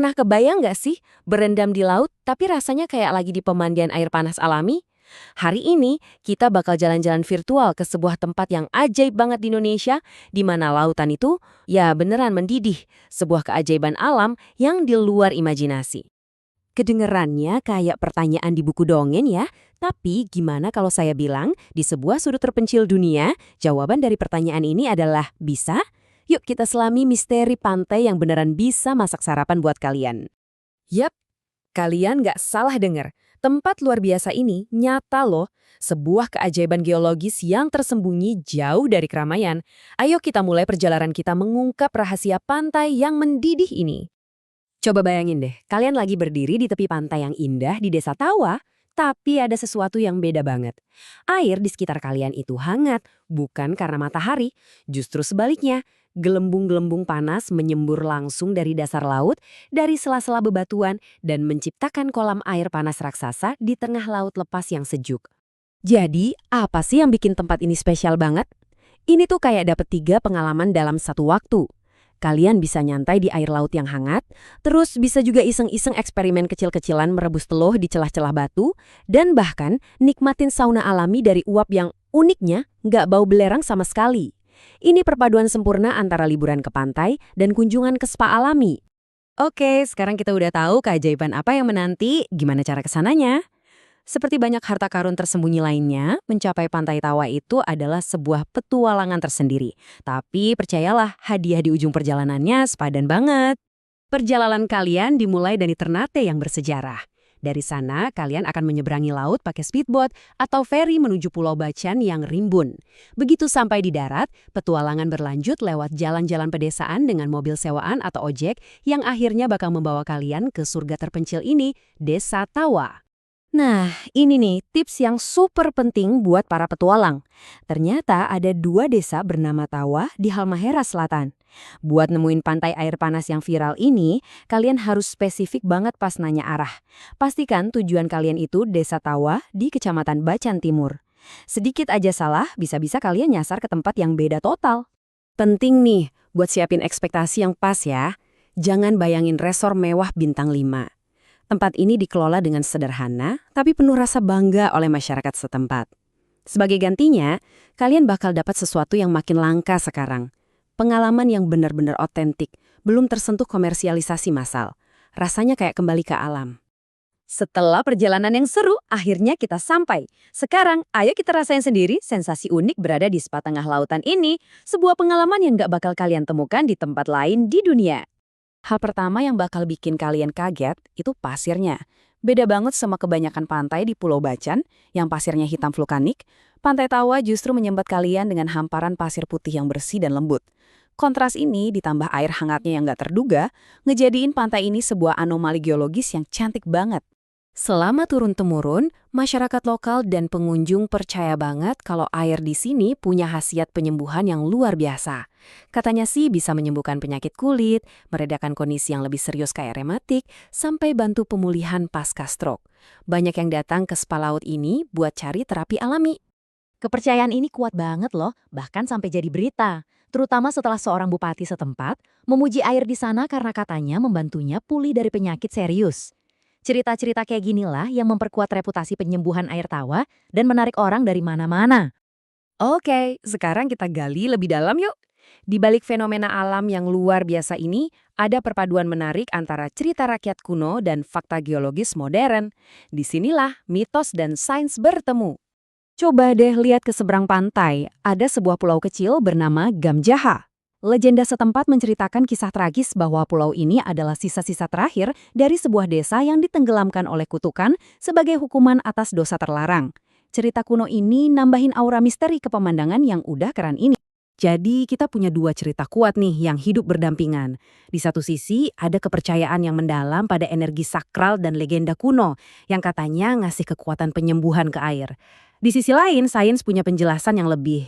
Pernah kebayang nggak sih berendam di laut tapi rasanya kayak lagi di pemandian air panas alami? Hari ini kita bakal jalan-jalan virtual ke sebuah tempat yang ajaib banget di Indonesia, di mana lautan itu ya beneran mendidih, sebuah keajaiban alam yang di luar imajinasi. Kedengerannya kayak pertanyaan di buku dongeng ya, tapi gimana kalau saya bilang di sebuah sudut terpencil dunia, jawaban dari pertanyaan ini adalah bisa? Yuk kita selami misteri pantai yang beneran bisa masak sarapan buat kalian. Yap, kalian nggak salah dengar. Tempat luar biasa ini nyata loh, sebuah keajaiban geologis yang tersembunyi jauh dari keramaian. Ayo kita mulai perjalanan kita mengungkap rahasia pantai yang mendidih ini. Coba bayangin deh, kalian lagi berdiri di tepi pantai yang indah di Desa Tawa, tapi ada sesuatu yang beda banget. Air di sekitar kalian itu hangat, bukan karena matahari, justru sebaliknya. Gelembung-gelembung panas menyembur langsung dari dasar laut, dari sela-sela bebatuan, dan menciptakan kolam air panas raksasa di tengah laut lepas yang sejuk. Jadi, apa sih yang bikin tempat ini spesial banget? Ini tuh kayak dapet 3 pengalaman dalam satu waktu. Kalian bisa nyantai di air laut yang hangat, terus bisa juga iseng-iseng eksperimen kecil-kecilan merebus telur di celah-celah batu, dan bahkan nikmatin sauna alami dari uap yang uniknya nggak bau belerang sama sekali. Ini perpaduan sempurna antara liburan ke pantai dan kunjungan ke spa alami. Oke, sekarang kita udah tahu keajaiban apa yang menanti, gimana cara kesananya. Seperti banyak harta karun tersembunyi lainnya, mencapai Pantai Tawa itu adalah sebuah petualangan tersendiri. Tapi percayalah, hadiah di ujung perjalanannya sepadan banget. Perjalanan kalian dimulai dari Ternate yang bersejarah. Dari sana, kalian akan menyeberangi laut pakai speedboat atau feri menuju Pulau Bacan yang rimbun. Begitu sampai di darat, petualangan berlanjut lewat jalan-jalan pedesaan dengan mobil sewaan atau ojek yang akhirnya bakal membawa kalian ke surga terpencil ini, Desa Tawa. Nah, ini nih tips yang super penting buat para petualang. Ternyata ada 2 desa bernama Tawa di Halmahera Selatan. Buat nemuin pantai air panas yang viral ini, kalian harus spesifik banget pas nanya arah. Pastikan tujuan kalian itu Desa Tawa di Kecamatan Bacan Timur. Sedikit aja salah, bisa-bisa kalian nyasar ke tempat yang beda total. Penting nih, buat siapin ekspektasi yang pas ya. Jangan bayangin resor mewah bintang 5. Tempat ini dikelola dengan sederhana, tapi penuh rasa bangga oleh masyarakat setempat. Sebagai gantinya, kalian bakal dapat sesuatu yang makin langka sekarang. Pengalaman yang benar-benar otentik, belum tersentuh komersialisasi massal. Rasanya kayak kembali ke alam. Setelah perjalanan yang seru, akhirnya kita sampai. Sekarang, ayo kita rasain sendiri sensasi unik berada di spa tengah lautan ini, sebuah pengalaman yang gak bakal kalian temukan di tempat lain di dunia. Hal pertama yang bakal bikin kalian kaget itu pasirnya. Beda banget sama kebanyakan pantai di Pulau Bacan yang pasirnya hitam vulkanik. Pantai Tawa justru menyambat kalian dengan hamparan pasir putih yang bersih dan lembut. Kontras ini ditambah air hangatnya yang gak terduga, ngejadiin pantai ini sebuah anomali geologis yang cantik banget. Selama turun-temurun, masyarakat lokal dan pengunjung percaya banget kalau air di sini punya khasiat penyembuhan yang luar biasa. Katanya sih bisa menyembuhkan penyakit kulit, meredakan kondisi yang lebih serius kayak rematik, sampai bantu pemulihan pasca stroke. Banyak yang datang ke spa laut ini buat cari terapi alami. Kepercayaan ini kuat banget loh, bahkan sampai jadi berita. Terutama setelah seorang bupati setempat memuji air di sana karena katanya membantunya pulih dari penyakit serius. Cerita-cerita kayak ginilah yang memperkuat reputasi penyembuhan air tawa dan menarik orang dari mana-mana. Oke, sekarang kita gali lebih dalam yuk. Di balik fenomena alam yang luar biasa ini, ada perpaduan menarik antara cerita rakyat kuno dan fakta geologis modern. Disinilah mitos dan sains bertemu. Coba deh lihat ke seberang pantai, ada sebuah pulau kecil bernama Gamjaha. Legenda setempat menceritakan kisah tragis bahwa pulau ini adalah sisa-sisa terakhir dari sebuah desa yang ditenggelamkan oleh kutukan sebagai hukuman atas dosa terlarang. Cerita kuno ini nambahin aura misteri ke pemandangan yang udah keren ini. Jadi kita punya 2 cerita kuat nih yang hidup berdampingan. Di satu sisi ada kepercayaan yang mendalam pada energi sakral dan legenda kuno yang katanya ngasih kekuatan penyembuhan ke air. Di sisi lain, sains punya penjelasan yang lebih,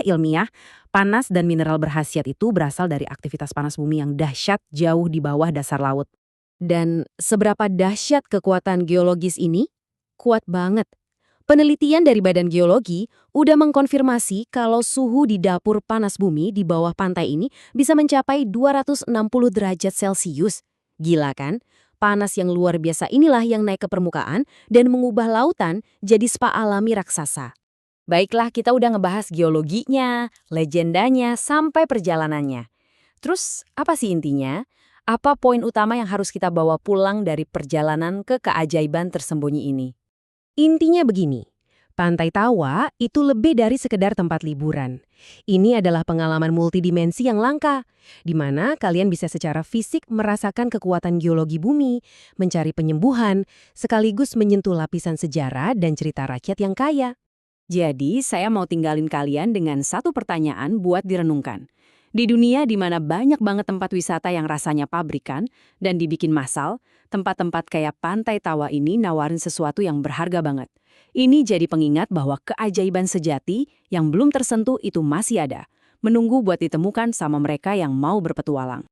ilmiah. Panas dan mineral berkhasiat itu berasal dari aktivitas panas bumi yang dahsyat jauh di bawah dasar laut. Dan seberapa dahsyat kekuatan geologis ini? Kuat banget. Penelitian dari Badan Geologi udah mengkonfirmasi kalau suhu di dapur panas bumi di bawah pantai ini bisa mencapai 260 derajat Celcius. Gila kan? Panas yang luar biasa inilah yang naik ke permukaan dan mengubah lautan jadi spa alami raksasa. Baiklah, kita udah ngebahas geologinya, legendanya, sampai perjalanannya. Terus, apa sih intinya? Apa poin utama yang harus kita bawa pulang dari perjalanan ke keajaiban tersembunyi ini? Intinya begini, Pantai Tawa itu lebih dari sekedar tempat liburan. Ini adalah pengalaman multidimensi yang langka, di mana kalian bisa secara fisik merasakan kekuatan geologi bumi, mencari penyembuhan, sekaligus menyentuh lapisan sejarah dan cerita rakyat yang kaya. Jadi, saya mau tinggalin kalian dengan satu pertanyaan buat direnungkan. Di dunia di mana banyak banget tempat wisata yang rasanya pabrikan dan dibikin massal, tempat-tempat kayak Pantai Tawa ini nawarin sesuatu yang berharga banget. Ini jadi pengingat bahwa keajaiban sejati yang belum tersentuh itu masih ada, menunggu buat ditemukan sama mereka yang mau berpetualang.